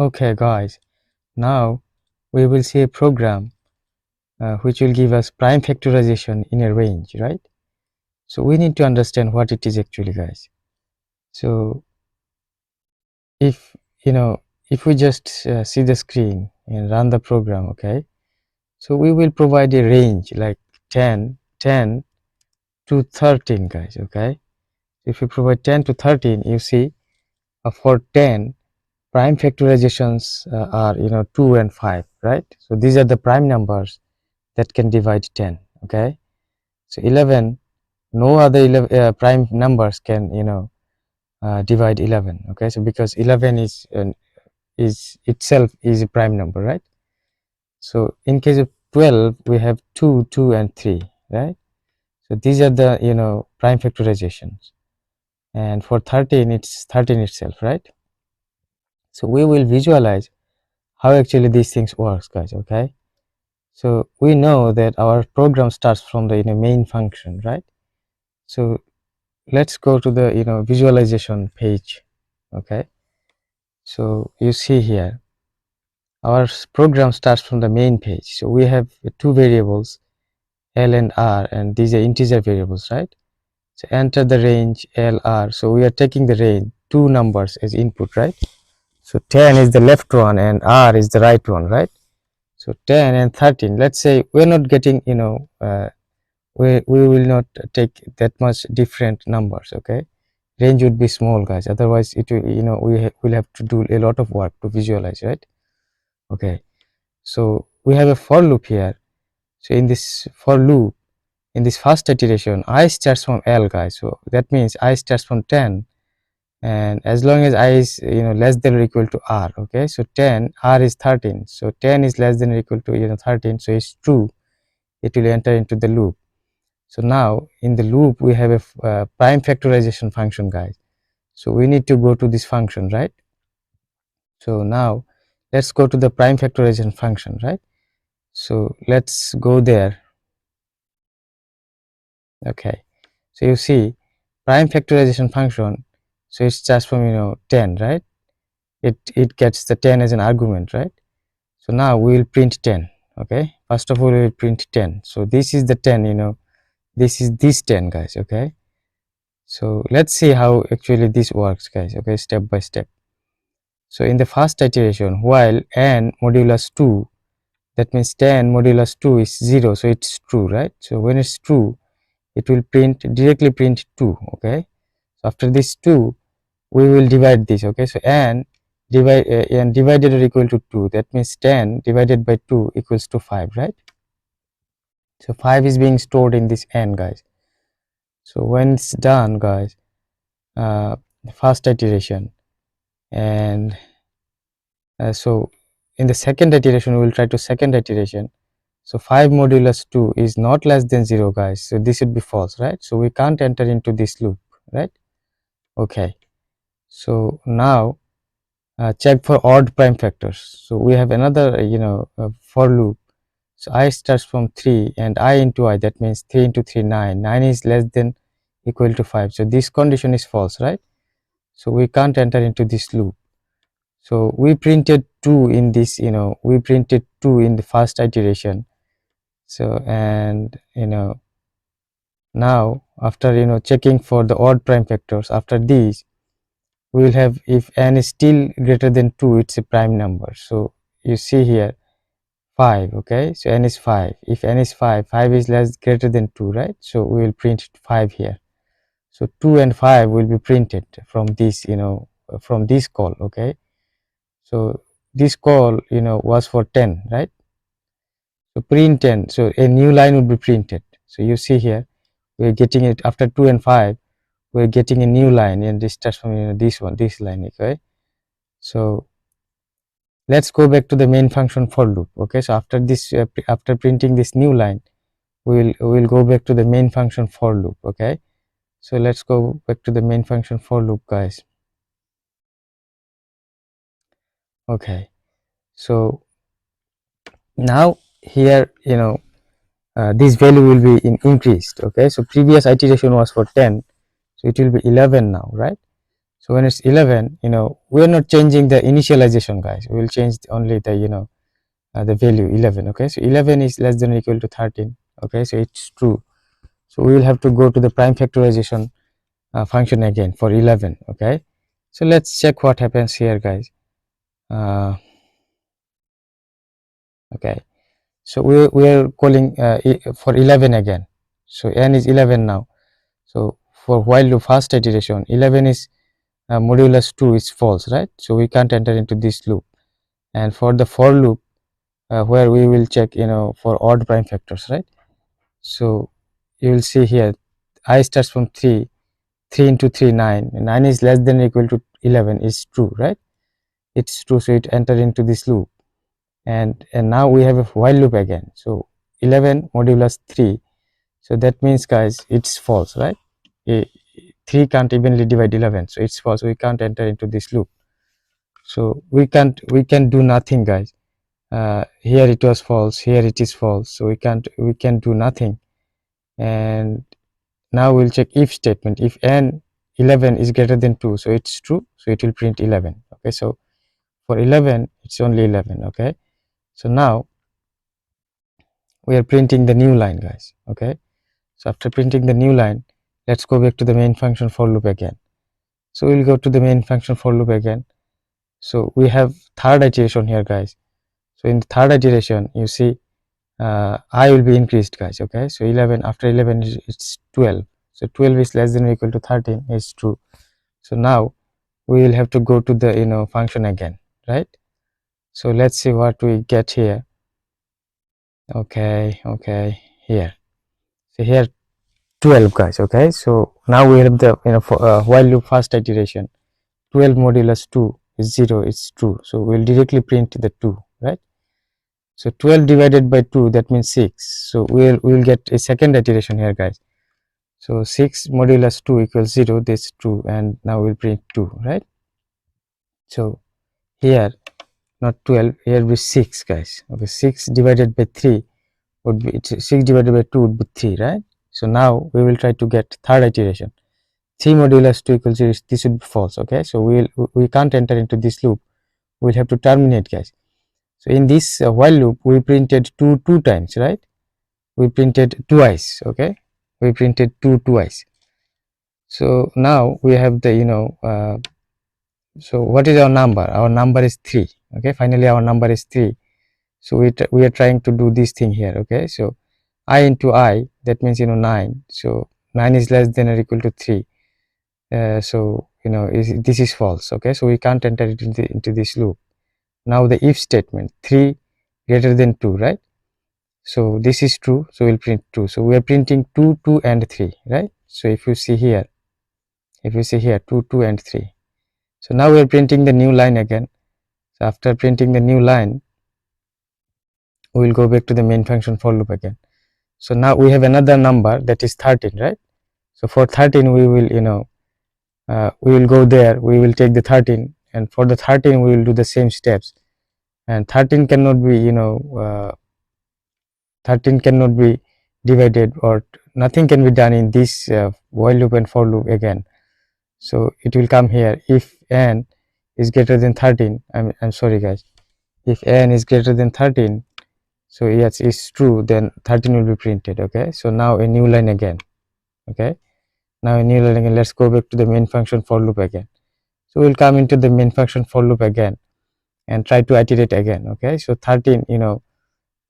Okay guys, now we will see a program which will give us prime factorization in a range, right? So we need to understand what it is actually, guys. So if if we just see the screen and run the program, okay, so we will provide a range like 10 to 13, guys. Okay, if you provide 10 to 13, you see for 10 prime factorizations are 2 and 5, right? So these are the prime numbers that can divide 10. Okay, so 11, no other 11 prime numbers can divide 11. Okay, so because 11 is itself is a prime number, right? So in case of 12, we have 2, 2 and 3, right? So these are the prime factorizations, and for 13 it's 13 itself, right? So we will visualize how actually these things works, guys. Okay, so we know that our program starts from the main function, right? So let's go to the visualization page. Okay, so you see here our program starts from the main page. So we have two variables, L and R, and these are integer variables, right? So enter the range LR. So we are taking the range, two numbers as input, right? So 10 is the left one and R is the right one, right? So 10 and 13, let's say we're not getting we will not take that much different numbers. Okay, range would be small, guys, otherwise it will will have to do a lot of work to visualize, right? Okay, so we have a for loop here. So in this for loop, in this first iteration, I starts from L, guys. So that means I starts from 10, and as long as I is less than or equal to R. Okay, so 10, R is 13, so 10 is less than or equal to 13, so it's true, it will enter into the loop. So now in the loop we have a prime factorization function, guys. So we need to go to this function, right? So now let's go to the prime factorization function, right? So let's go there. Okay, so you see prime factorization function, so it's just from 10, right? It gets the 10 as an argument, right? So now we will print 10. Okay, first of all we will print 10. So this is the 10, this is this 10, guys. Okay, so let's see how actually this works, guys. Okay, step by step. So in the first iteration, while n modulus 2, that means 10 modulus 2 is 0, so it's true, right? So when it's true, it will directly print 2. Okay, so after this 2, we will divide this. Okay, so n divided or equal to 2, that means 10 divided by 2 equals to 5, right? So 5 is being stored in this n, guys. So when it's done, guys, first iteration, and so in the second iteration we will try to second iteration. So 5 modulus 2 is not less than 0, guys, so this should be false, right? So we can't enter into this loop, right? Okay, so now check for odd prime factors. So we have another for loop. So I starts from 3 and I into I, that means 3 into 3, 9. 9 is less than equal to 5, so this condition is false, right? So we can't enter into this loop. So we printed 2 in this, we printed 2 in the first iteration. So and now after checking for the odd prime factors, after these we will have, if n is still greater than 2, it's a prime number. So you see here 5. Okay, so n is 5. If n is 5, 5 is greater than 2, right? So we will print 5 here. So 2 and 5 will be printed from this from this call. Okay, so this call was for 10, right? So print 10, so a new line would be printed. So you see here we're getting it after 2 and 5, we're getting a new line, and this starts from this line. Okay, so let's go back to the main function for loop. Okay, so after this after printing this new line, we'll go back to the main function for loop. Okay, so let's go back to the main function for loop, guys. Okay, so now here this value will be increased. Okay, so previous iteration was for 10, so it will be 11 now, right? So when it's 11, we are not changing the initialization, guys. We will change only the the value 11. Okay, so 11 is less than or equal to 13. Okay, so it's true. So we will have to go to the prime factorization function again for 11. Okay, so let's check what happens here, guys. Okay, so we are calling for 11 again. So n is 11 now. So for while loop first iteration, 11 is modulus 2 is false, right? So we can't enter into this loop. And for the for loop, where we will check for odd prime factors, right? So you will see here I starts from 3, 3 into 3 9, 9 is less than or equal to 11 is true, right? It's true, so it enter into this loop. And now we have a while loop again. So 11 modulus 3, so that means, guys, it's false, right? 3 can't evenly divide 11, so it's false. We can't enter into this loop. So we can do nothing, guys. Here it was false, here it is false, so we can do nothing. And now we'll check if statement. If n 11 is greater than 2, so it's true, so it will print 11. Okay, so for 11 it's only 11. Okay, so now we are printing the new line, guys. Okay, so after printing the new line, let's go back to the main function for loop again. So we'll go to the main function for loop again. So we have third iteration here, guys. So in the third iteration, you see I will be increased, guys. Okay, so 11 after 11 it's 12. So 12 is less than or equal to 13 is true. So now we will have to go to the function again, right? So let's see what we get here. Okay, here. So here 12, guys. Okay, so now we have the for while loop first iteration. 12 modulus 2 is 0, it's true. So we'll directly print the 2, right? So 12 divided by 2, that means 6. So we'll get a second iteration here, guys. So 6 modulus 2 equals 0, this true, and now we'll print 2, right? So here not 12, here will be 6, guys. Okay, 6 divided by 3 would be 6 divided by 2 would be 3, right? So now we will try to get third iteration. 3 modulus 2 equals 0, this would be false. Okay, so we can't enter into this loop. We'll have to terminate, guys. So in this while loop, we printed 2 times, right? We printed twice. Okay, we printed 2 twice. So now we have the so what is our number? Our number is 3. Okay, finally our number is 3. So we are trying to do this thing here. Okay, so I into I, that means 9. So 9 is less than or equal to 3. So this is false. Okay, so we can't enter it into this loop. Now the if statement, 3 greater than 2, right? So this is true, so we'll print 2. So we are printing 2, 2 and 3, right? So if you see here 2, 2 and 3. So now we are printing the new line again. So after printing the new line, we will go back to the main function for loop again. So now we have another number, that is 13, right? So for 13 we will we will go there, we will take the 13, and for the 13 we will do the same steps. And 13 cannot be 13 cannot be divided, or nothing can be done in this while loop and for loop again. So it will come here, if n is greater than 13. I'm sorry, guys, if n is greater than 13, so yes, it's true, then 13 will be printed. Okay, so now a new line again. Okay, now a new line again. Let's go back to the main function for loop again. So we'll come into the main function for loop again and try to iterate again. Okay, so 13,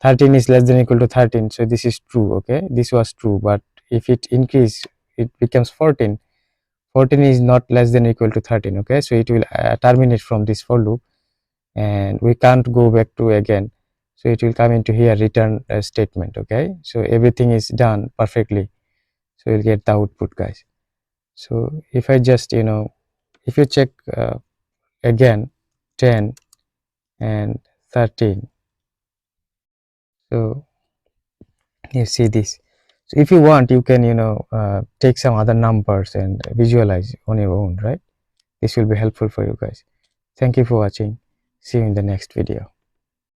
13 is less than or equal to 13, so this is true. Okay, this was true, but if it increase, it becomes 14. 14 is not less than or equal to 13. Okay, so it will terminate from this for loop, and we can't go back to again. So it will come into here return statement. Okay, so everything is done perfectly, so we'll get the output, guys. So if I just if you check again 10 and 13, so you see this. So if you want, you can take some other numbers and visualize on your own, right? This will be helpful for you guys. Thank you for watching. See you in the next video.